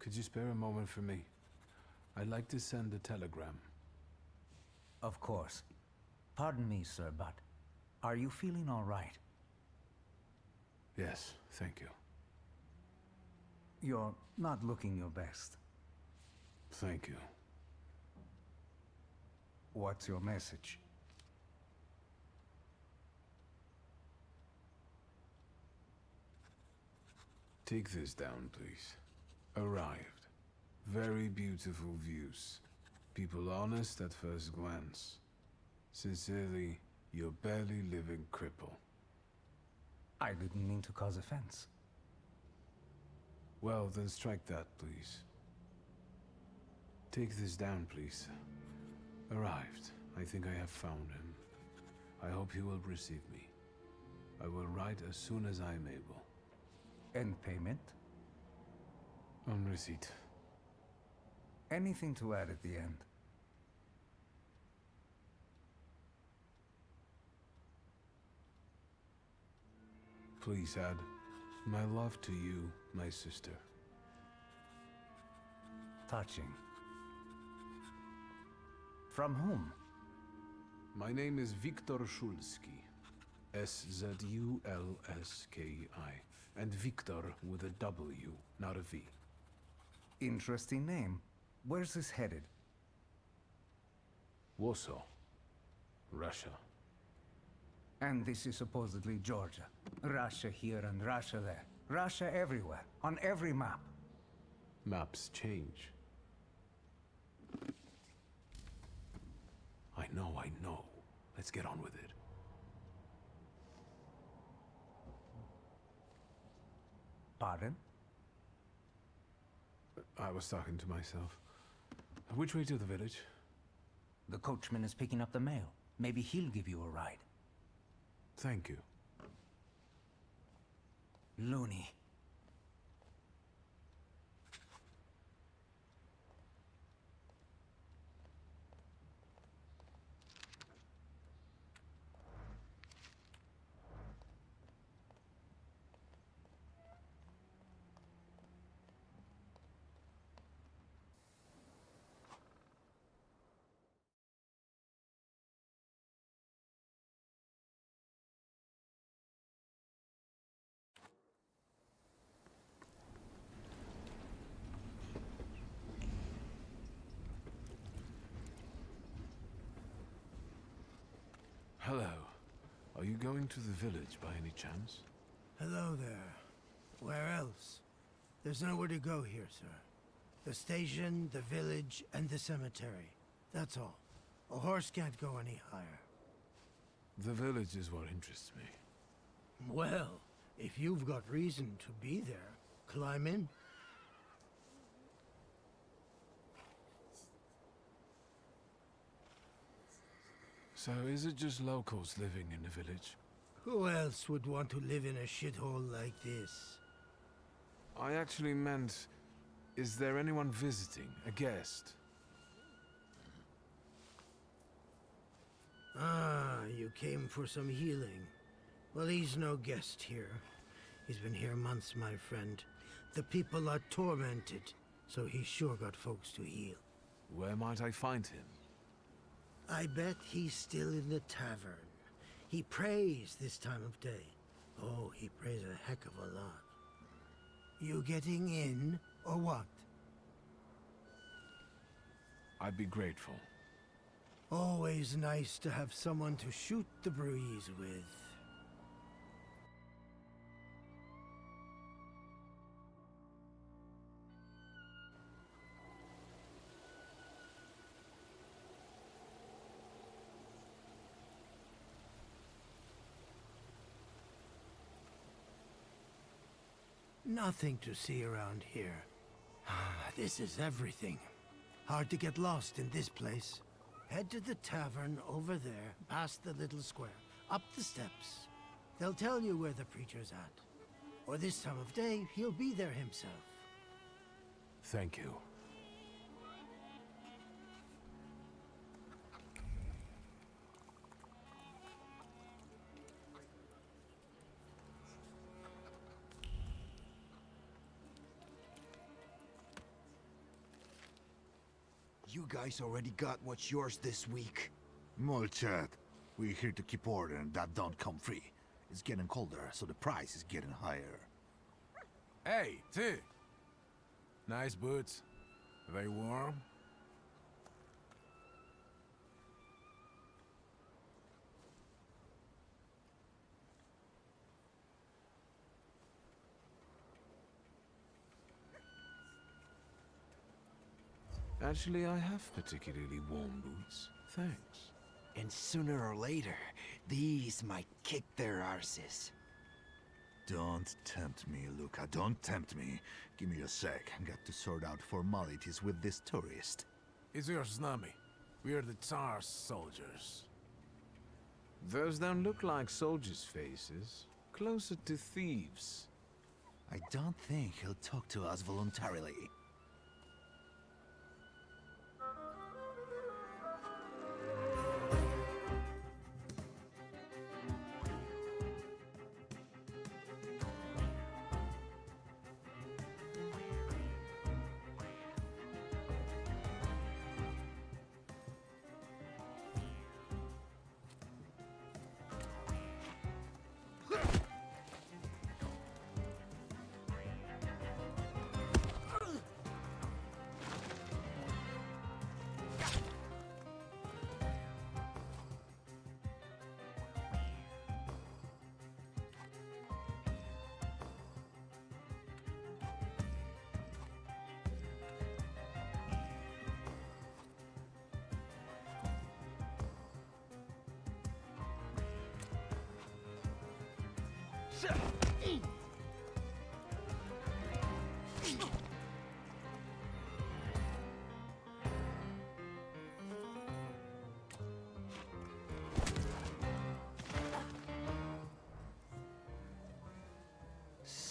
Could you spare a moment for me? I'd like to send a telegram. Of course. Pardon me, sir, but are you feeling all right? Yes, thank you. You're not looking your best. Thank you. What's your message? Take this down, please. Arrived. Very beautiful views. People honest at first glance. Sincerely, your barely living cripple. I didn't mean to cause offense. Well, then strike that, please. Take this down, please. Arrived. I think I have found him. I hope he will receive me. I will write as soon as I am able. And payment? On receipt. Anything to add at the end? Please add, my love to you, my sister. Touching. From whom? My name is Viktor Szulski. S-Z-U-L-S-K-I. And Viktor with a W, not a V. Interesting name. Where's this headed? Warsaw. Russia. And this is supposedly Georgia. Russia here and Russia there. Russia everywhere, on every map. Maps change. I know. Let's get on with it. Pardon? I was talking to myself. Which way to the village? The coachman is picking up the mail. Maybe he'll give you a ride. Thank you. Loony. Hello. Are you going to the village by any chance? Hello there. Where else? There's nowhere to go here, sir. The station, the village, and the cemetery. That's all. A horse can't go any higher. The village is what interests me. Well, if you've got reason to be there, climb in. So is it just locals living in the village? Who else would want to live in a shithole like this? I actually meant, is there anyone visiting, a guest? Ah, you came for some healing. Well, he's no guest here. He's been here months, my friend. The people are tormented, so he's sure got folks to heal. Where might I find him? I bet he's still in the tavern. He prays this time of day. Oh, he prays a heck of a lot. You getting in, or what? I'd be grateful. Always nice to have someone to shoot the breeze with. Nothing to see around here. This is everything. Hard to get lost in this place. Head to the tavern over there, past the little square, up the steps. They'll tell you where the preacher's at. Or this time of day, he'll be there himself. Thank you. You guys already got what's yours this week. Molchat, we're here to keep order and that don't come free. It's getting colder, so the price is getting higher. Hey, T! Nice boots. Are they warm? Actually, I have particularly warm boots. Thanks. And sooner or later, these might kick their arses. Don't tempt me, Luca. Don't tempt me. Give me a sec. Got to sort out formalities with this tourist. It's your snummy. We are the Tsar's soldiers. Those don't look like soldiers' faces. Closer to thieves. I don't think he'll talk to us voluntarily.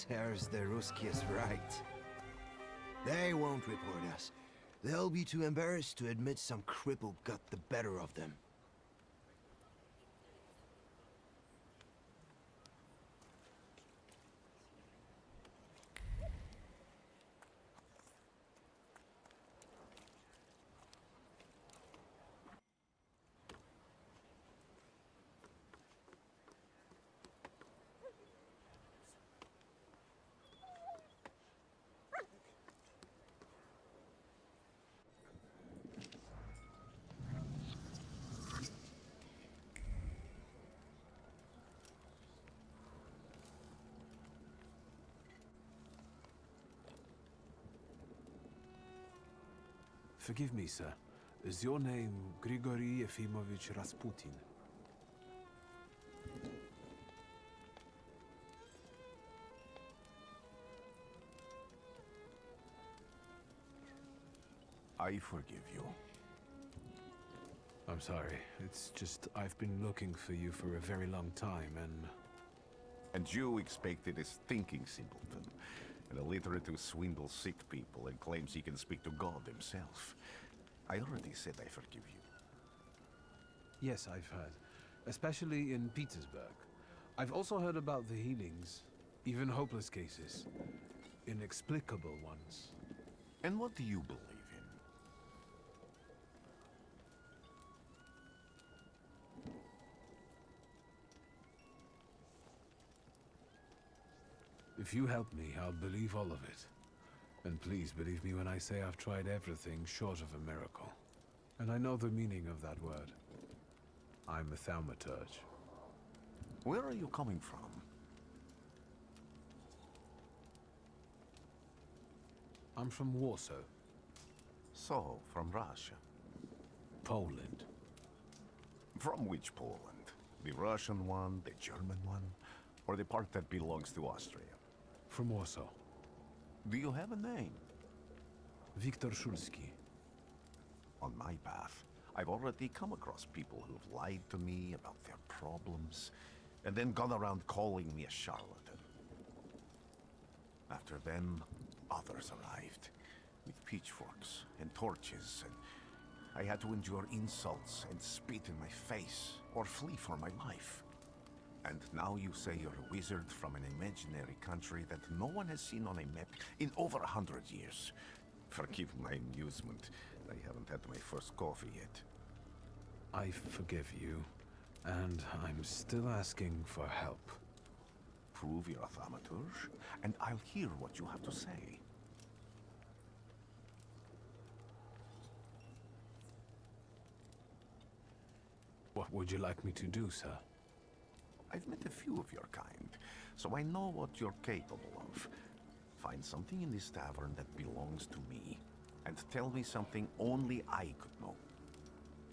There's the Ruskies right. They won't report us. They'll be too embarrassed to admit some cripple got the better of them. Forgive me, sir. Is your name Grigory Efimovich Rasputin? I forgive you. I'm sorry. It's just I've been looking for you for a very long time, and... And you expected a thinking simpleton, an illiterate who swindles sick people and claims he can speak to God himself. I already said I forgive you. Yes, I've heard. Especially in Petersburg. I've also heard about the healings. Even hopeless cases. Inexplicable ones. And what do you believe in? If you help me, I'll believe all of it. And please believe me when I say I've tried everything short of a miracle. And I know the meaning of that word. I'm a thaumaturge. Where are you coming from? I'm from Warsaw, So, from Russia. Poland. From which Poland? The Russian one, the German one, or the part that belongs to Austria? From Warsaw. Do you have a name? Viktor Szulski. On my path, I've already come across people who've lied to me about their problems, and then gone around calling me a charlatan. After them, others arrived, with pitchforks and torches, and I had to endure insults and spit in my face, or flee for my life. And now you say you're a wizard from an imaginary country that no one has seen on a map in over 100 years. Forgive my amusement. I haven't had my first coffee yet. I forgive you, and I'm still asking for help. Prove you're a thaumaturge, and I'll hear what you have to say. What would you like me to do, sir? I've met a few of your kind, so I know what you're capable of. Find something in this tavern that belongs to me, and tell me something only I could know.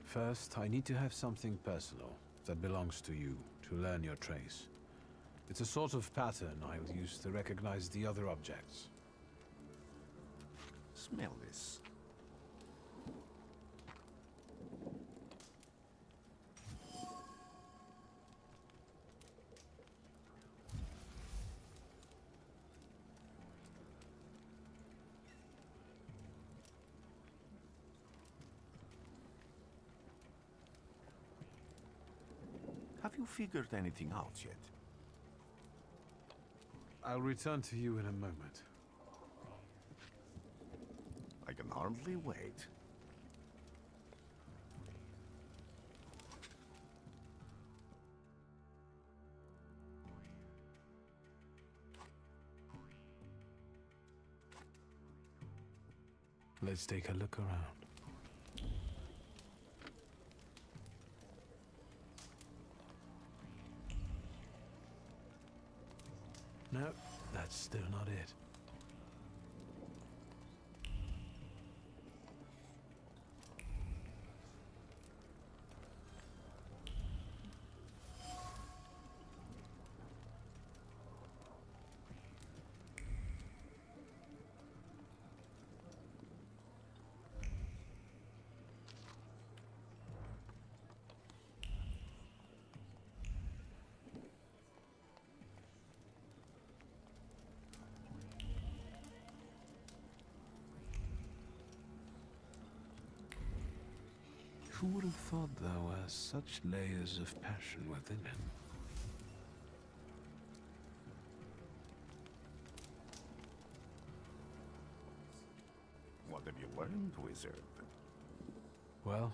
First, I need to have something personal that belongs to you to learn your trace. It's a sort of pattern I'll use to recognize the other objects. Smell this. Have you figured anything out yet? I'll return to you in a moment. I can hardly wait. Let's take a look around. No, that's still not it. Who would have thought there were such layers of passion within him? What have you learned, wizard? Well,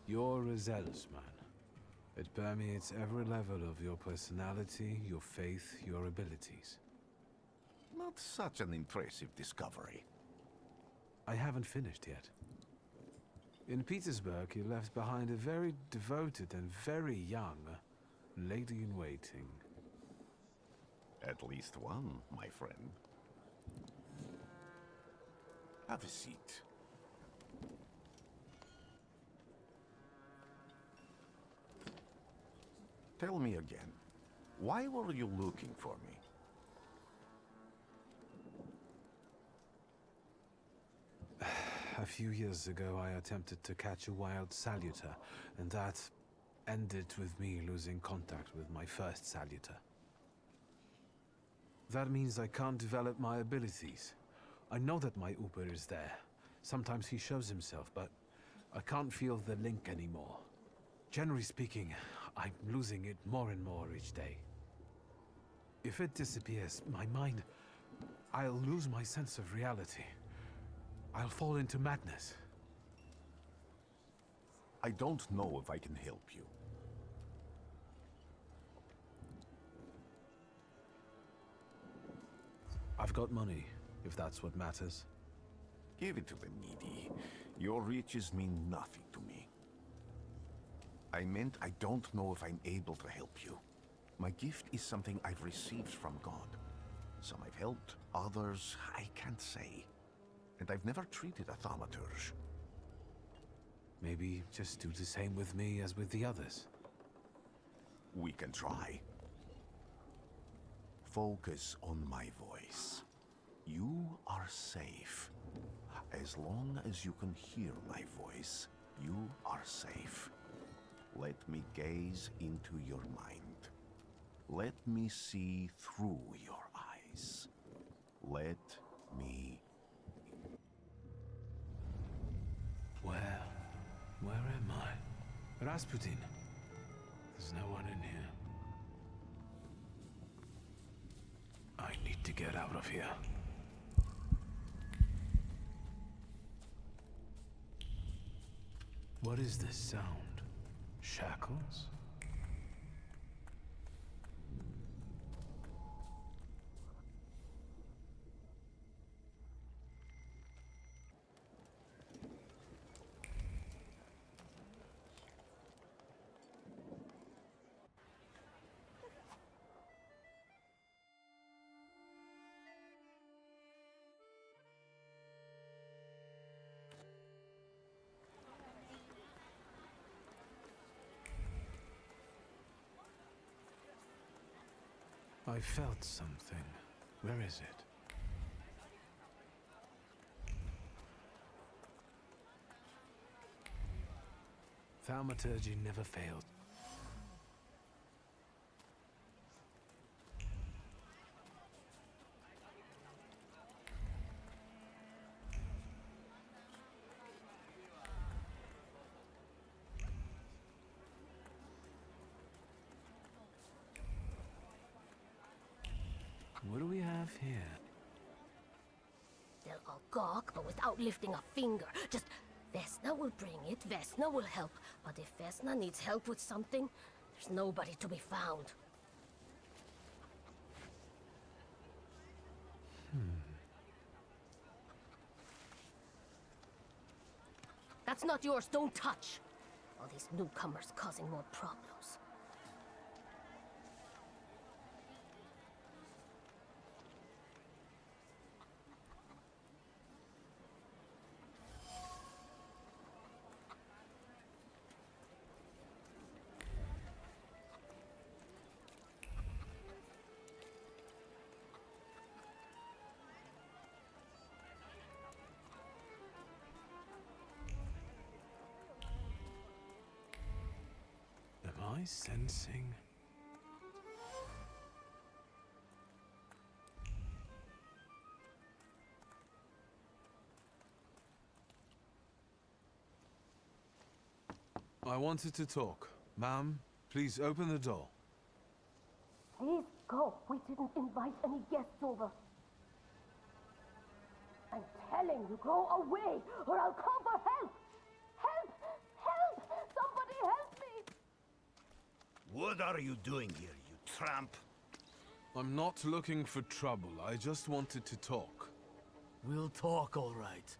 you're a zealous man. It permeates every level of your personality, your faith, your abilities. Not such an impressive discovery. I haven't finished yet. In Petersburg, you left behind a very devoted and very young lady-in-waiting. At least one, my friend. Have a seat. Tell me again, why were you looking for me? A few years ago, I attempted to catch a wild Salutor, and that ended with me losing contact with my first Salutor. That means I can't develop my abilities. I know that my Uber is there. Sometimes he shows himself, but I can't feel the link anymore. Generally speaking, I'm losing it more and more each day. If it disappears, my mind... I'll lose my sense of reality. I'll fall into madness. I don't know if I can help you. I've got money, if that's what matters. Give it to the needy. Your riches mean nothing to me. I meant I don't know if I'm able to help you. My gift is something I've received from God. Some I've helped, others I can't say. And I've never treated a thaumaturge. Maybe just do the same with me as with the others. We can try. Focus on my voice. You are safe. As long as you can hear my voice, you are safe. Let me gaze into your mind. Let me see through your eyes. Let me... Where am I? Rasputin. There's no one in here. I need to get out of here. What is this sound? Shackles? I felt something. Where is it? Thaumaturge never failed. What do we have here? They'll all gawk, but without lifting a finger. Just, Vesna will bring it, Vesna will help. But if Vesna needs help with something, there's nobody to be found. That's not yours, don't touch. All these newcomers causing more problems. Am I sensing? I wanted to talk. Ma'am, please open the door. Please go. We didn't invite any guests over. I'm telling you, go away, or I'll call for help! Help! Help! Somebody help me! What are you doing here, you tramp? I'm not looking for trouble. I just wanted to talk. We'll talk, all right.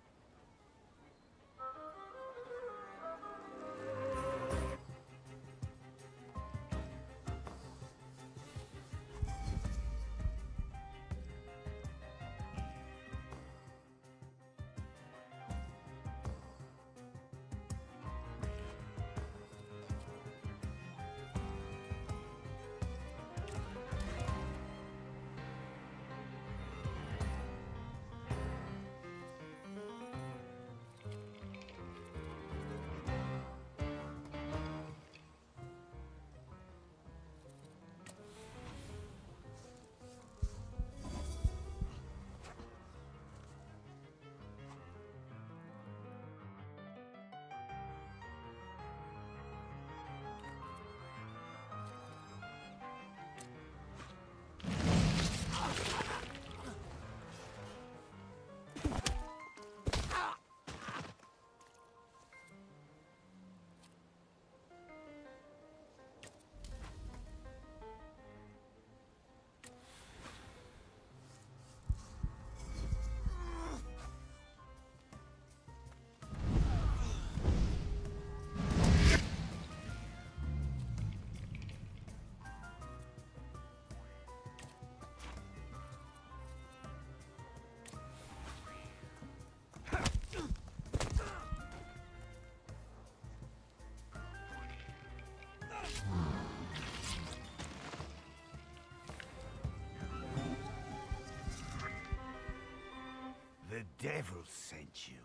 The devil sent you.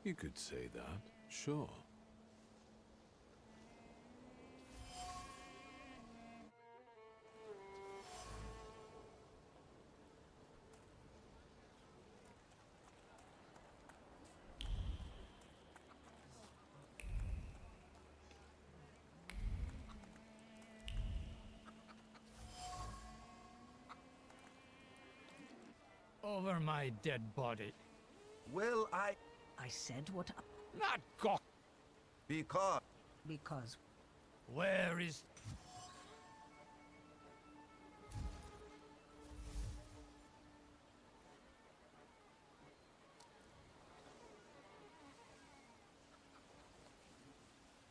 You could say that, sure. Over my dead body. Well, I said what Not cock! Because Because Where is...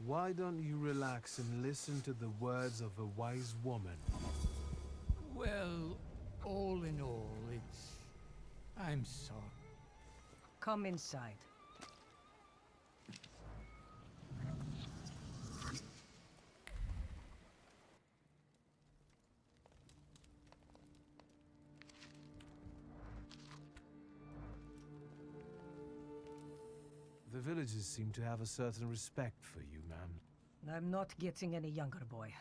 Why don't you relax and listen to the words of a wise woman? Well, all in all, it's... I'm sorry. come inside. The villagers seem to have a certain respect for you, ma'am. I'm not getting any younger, boy.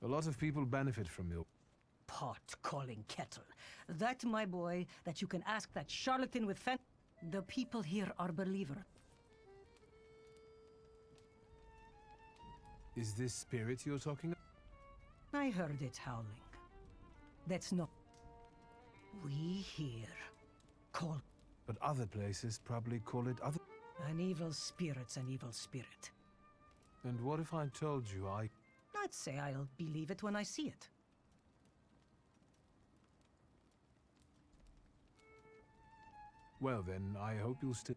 A lot of people benefit from your... Pot calling kettle. That, my boy, that you can ask that charlatan with fen... The people here are believer. Is this spirit you're talking about? I heard it howling. That's not... We here call... But other places probably call it other... An evil spirit's an evil spirit. And what if I told you I'd say I'll believe it when I see it. Well then, I hope you'll still...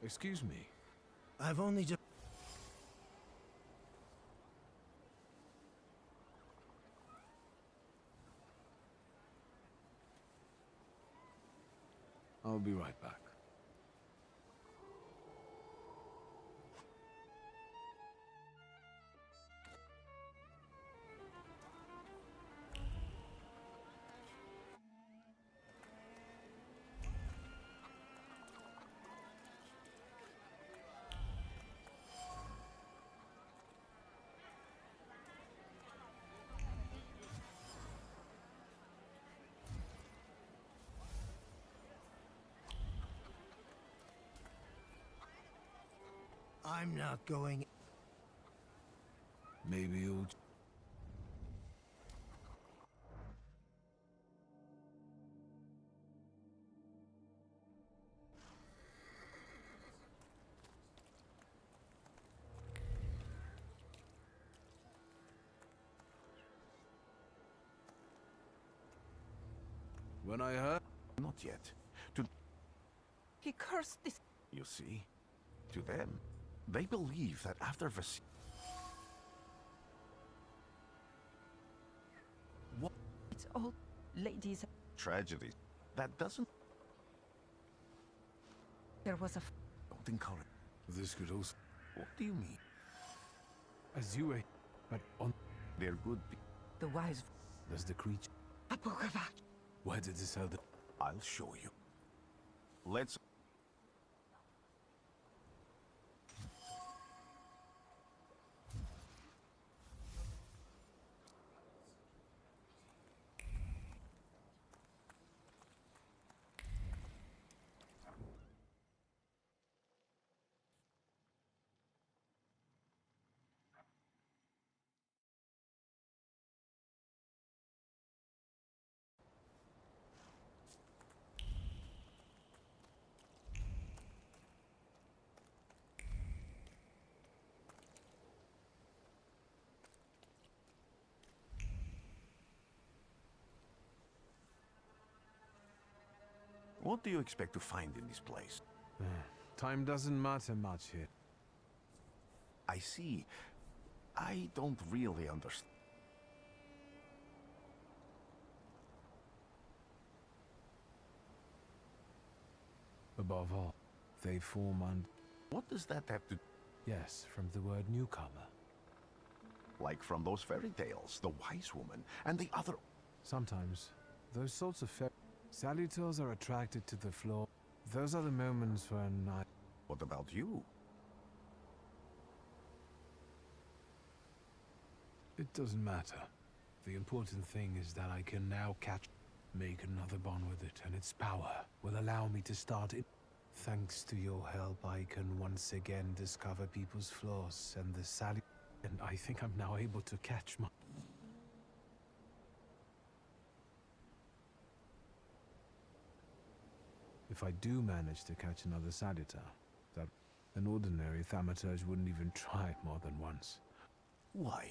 Excuse me. I've only just... I'll be right back. I'm not going... Maybe you'll... When I heard... Not yet. To He cursed this. you see, to them, they believe that after It's all ladies. tragedy, that doesn't There was a. don't encourage. This could also... What do you mean? As you were... But on... They're good. The wise. Does the creature... Apokava. Where did this elder... I'll show you. Let's. What do you expect to find in this place? Time doesn't matter much here. I see. I don't really understand. Above all, they form and... What does that have to... Yes, from the word newcomer. Like from those fairy tales, the wise woman and the other... Sometimes, those sorts of Salutors are attracted to the floor. Those are the moments when I... What about you? It doesn't matter. The important thing is that I can now make another bond with it, and its power will allow me to start it. Thanks to your help, I can once again discover people's flaws and the Salut... And I think I'm now able to catch my... If I do manage to catch another Salutor, that an ordinary thaumaturge wouldn't even try more than once. Why?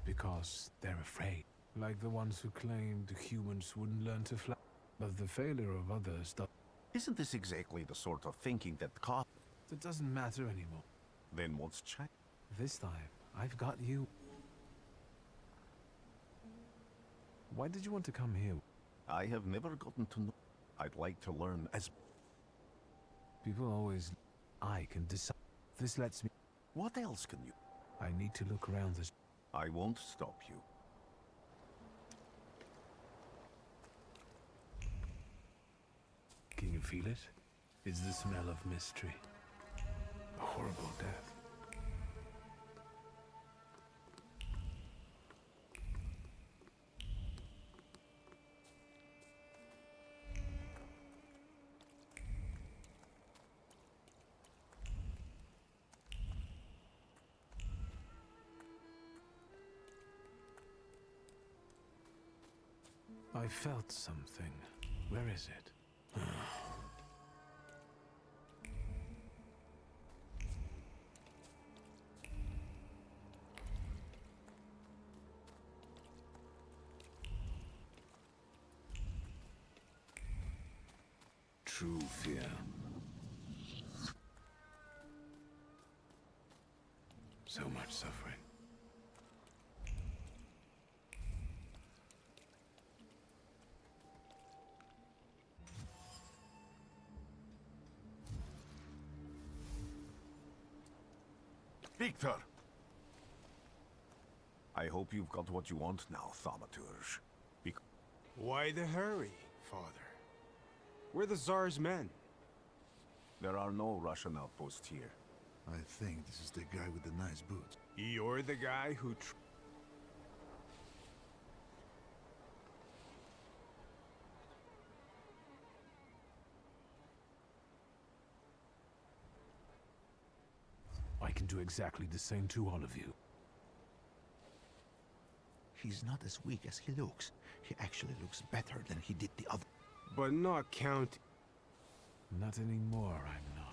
Because they're afraid. Like the ones who claimed humans wouldn't learn to fly. But the failure of others does... Isn't this exactly the sort of thinking that It doesn't matter anymore. Then what's changed? This time, I've got you. Why did you want to come here? I have never gotten to know. I'd like to learn as... People always... I can decide. This lets me... What else can you? I need to look around this... I won't stop you. Can you feel it? It's the smell of mystery. A horrible death. I felt something. Where is it? True fear. So much suffering. Victor! I hope you've got what you want now, Thaumaturge. Why the hurry, Father? We're the Tsar's men. There are no Russian outposts here. I think this is the guy with the nice boots. You're the guy who I can do exactly the same to all of you. He's not as weak as he looks. He actually looks better than he did the other. But not count. Not anymore, I'm not.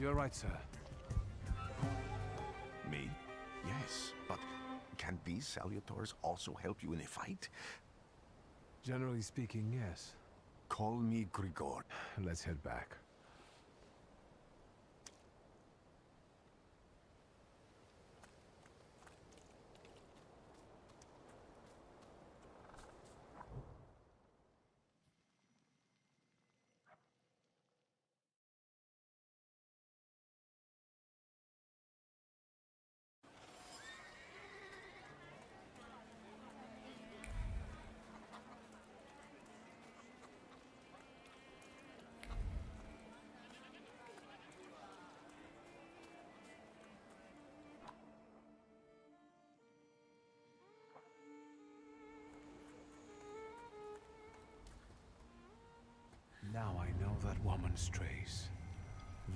You're right, sir. Me? Yes, but can these Salutors also help you in a fight? Generally speaking, yes. Call me Grigor. Let's head back. Now I know that woman's trace.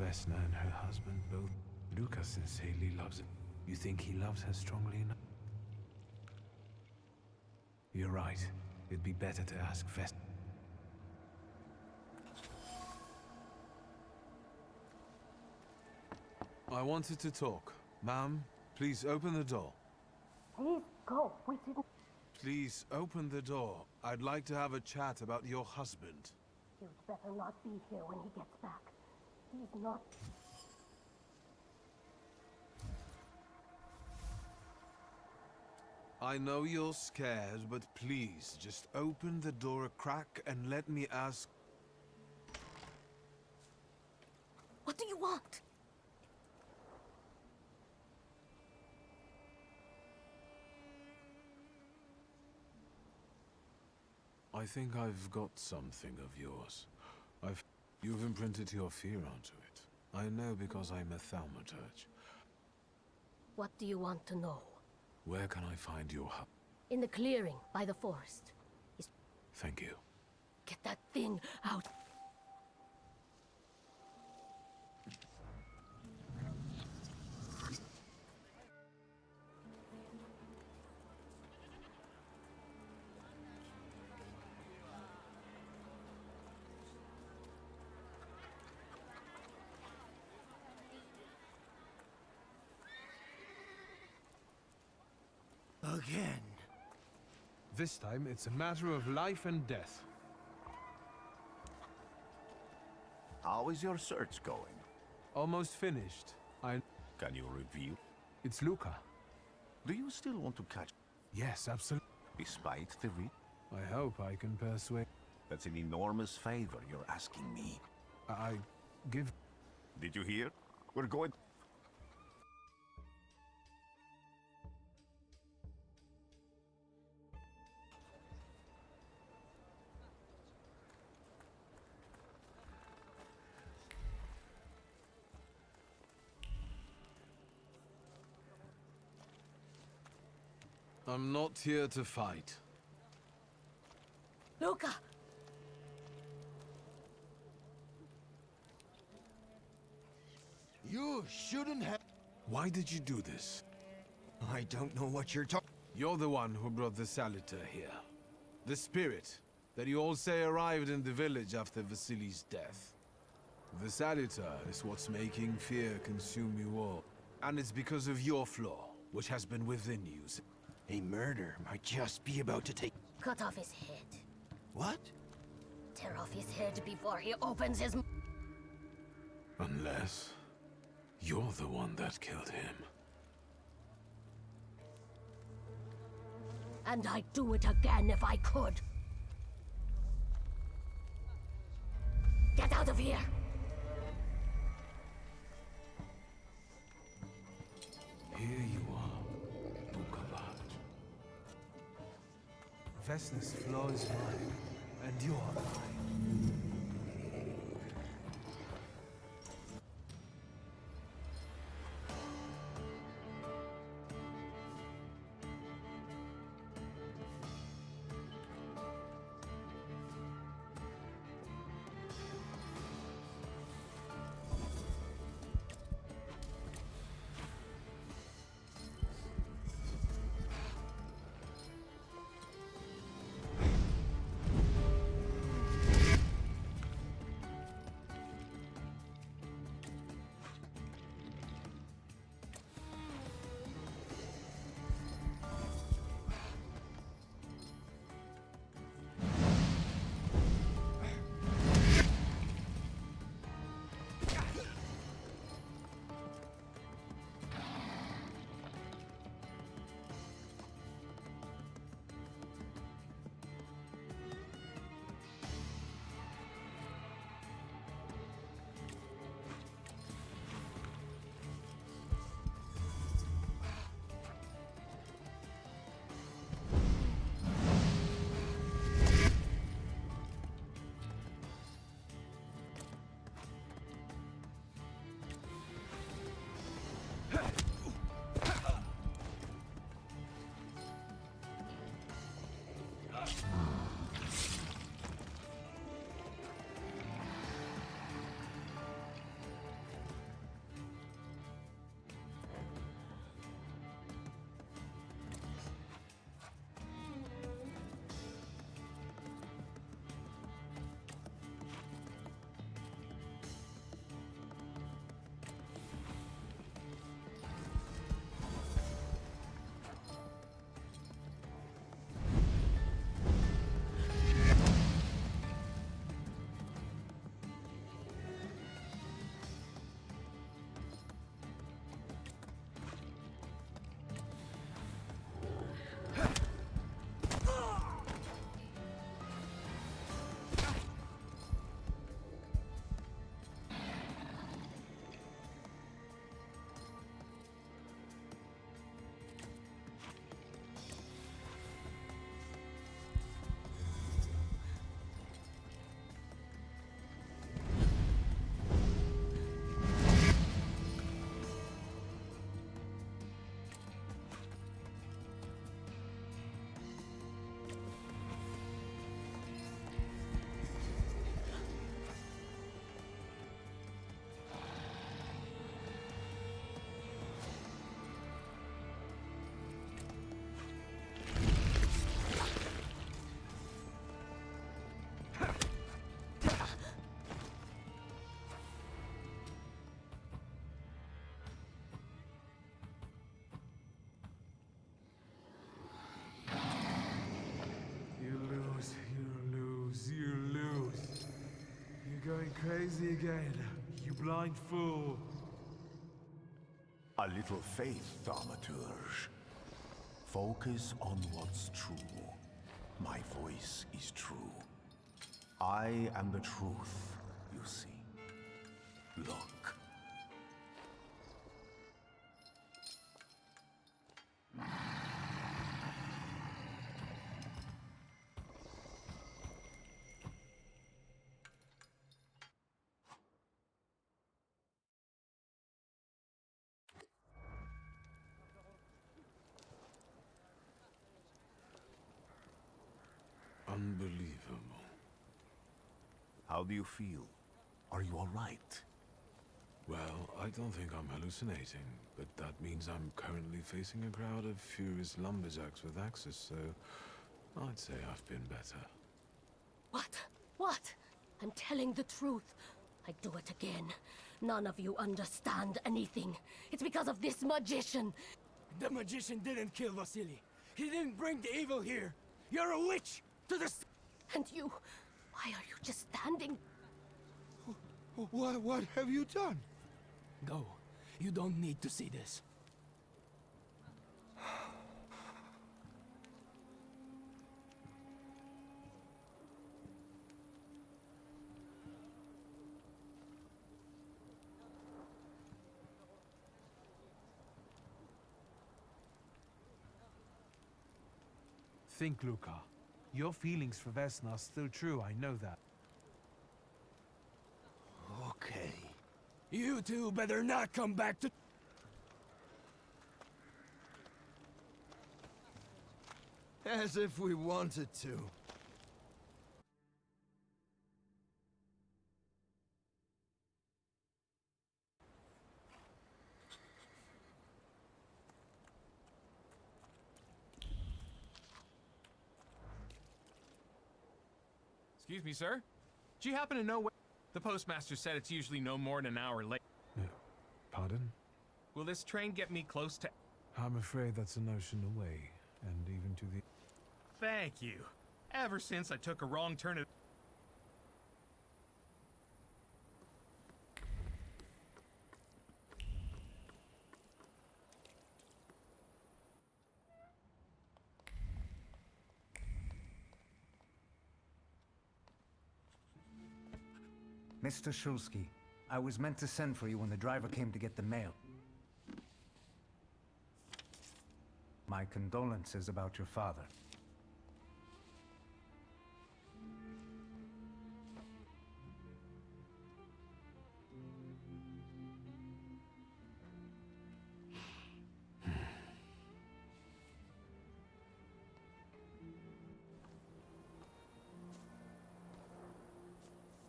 Vesna and her husband both. Luca sincerely loves it. You think he loves her strongly enough? You're right. It'd be better to ask Vesna. I wanted to talk. Ma'am, please open the door. Please go. We didn't... Please open the door. I'd like to have a chat about your husband. You'd better not be here when he gets back. He's not... I know you're scared, but please, just open the door a crack and let me ask... What do you want? I think I've got something of yours. You've imprinted your fear onto it. I know because I'm a thaumaturge. What do you want to know? Where can I find your hub? In the clearing, by the forest. Thank you. Get that thing out. Again. This time, it's a matter of life and death. How is your search going? Almost finished. Can you reveal? It's Luca. Do you still want to catch... Yes, absolutely. Despite the I hope I can persuade... That's an enormous favor you're asking me. I give... Did you hear? We're going... I'm not here to fight. Luca! You shouldn't have... Why did you do this? I don't know what you're talking... You're the one who brought the Salutor here. The spirit that you all say arrived in the village after Vasily's death. The Salutor is what's making fear consume you all. And it's because of your flaw, which has been within you. A murder might just be about to take... Cut off his head. What? Tear off his head before he opens his... Unless... you're the one that killed him. And I'd do it again if I could. Get out of here! Here you are, Luca. Vesna's flaw is mine, and you're mine. crazy again, you blind fool. A little faith, Thaumaturge. Focus on what's true. My voice is true. I am the truth, you see. Look. Unbelievable. How do you feel? Are you all right? Well, I don't think I'm hallucinating, but that means I'm currently facing a crowd of furious lumberjacks with axes, so I'd say I've been better. What? What? I'm telling the truth. I do it again. None of you understand anything. It's because of this magician. The magician didn't kill Vasily. He didn't bring the evil here. You're a witch! To the... And you... Why are you just standing? What have you done? Go. You don't need to see this. Think, Luca. Your feelings for Vesna are still true, I know that. Okay. You two better not come back to... As if we wanted to. Excuse me, sir? Do you happen to know what... The postmaster said it's usually no more than an hour late. Pardon? Will this train get me close to... I'm afraid that's a notion away, and even to the... Thank you. Ever since I took a wrong turn at... Mr. Shulsky, I was meant to send for you when the driver came to get the mail. My condolences about your father.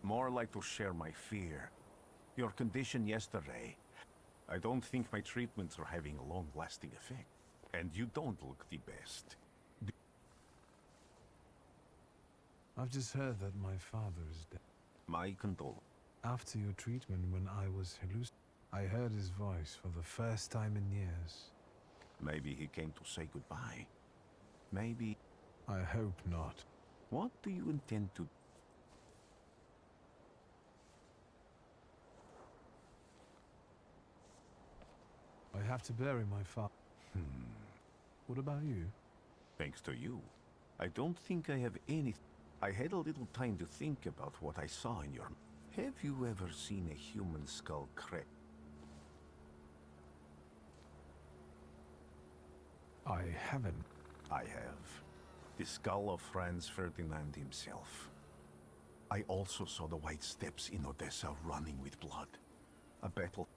More like to share my fear. Your condition yesterday. I don't think my treatments are having a long-lasting effect. And you don't look the best. I've just heard that my father is dead. My condolences. After your treatment, when I was I heard his voice for the first time in years. Maybe he came to say goodbye. Maybe... I hope not. What do you intend to... I have to bury my father. What about you? Thanks to you. I don't think I have any... I had a little time to think about what I saw in your... Have you ever seen a human skull crack? I haven't. I have. The skull of Franz Ferdinand himself. I also saw the white steps in Odessa running with blood. A battle...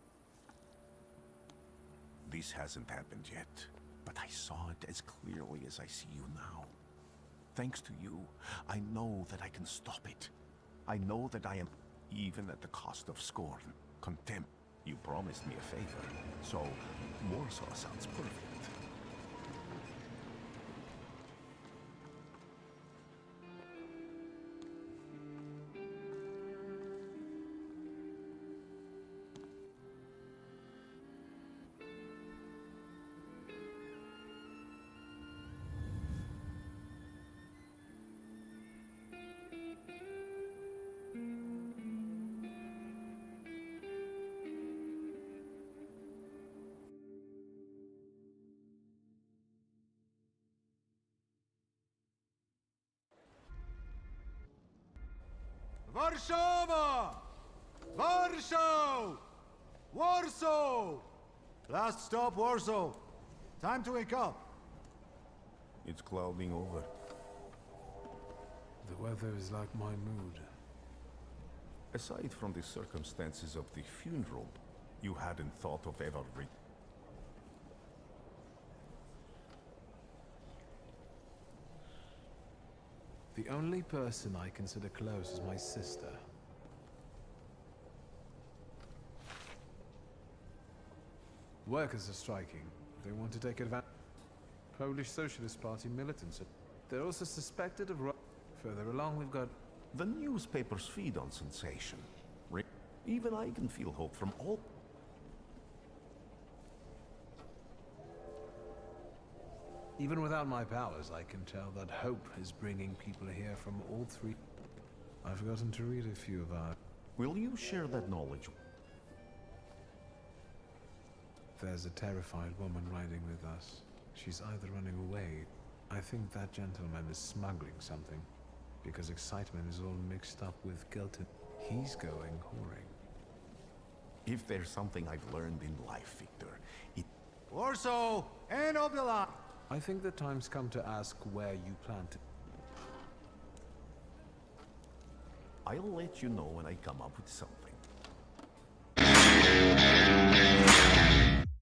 This hasn't happened yet, but I saw it as clearly as I see you now. Thanks to you, I know that I can stop it. I know that I am, even at the cost of scorn, contempt. You promised me a favor, so Warsaw sounds perfect. Warszawa! Warsaw! Warsaw! Last stop, Warsaw. Time to wake up. It's clouding over. The weather is like my mood. Aside from the circumstances of the funeral, you hadn't thought of ever The only person I consider close is my sister. Workers are striking. They want to take advantage. Polish Socialist Party militants. They're also suspected of. Further along, we've got. The newspapers feed on sensation. Even I can feel hope from all. Even without my powers, I can tell that hope is bringing people here from all three. I've forgotten to read a few of our. Will you share that knowledge? There's a terrified woman riding with us. She's either running away. I think that gentleman is smuggling something. Because excitement is all mixed up with guilt and he's going whoring. If there's something I've learned in life, Victor, it... Warsaw! End of the line! I think the time's come to ask where you plan to... I'll let you know when I come up with something.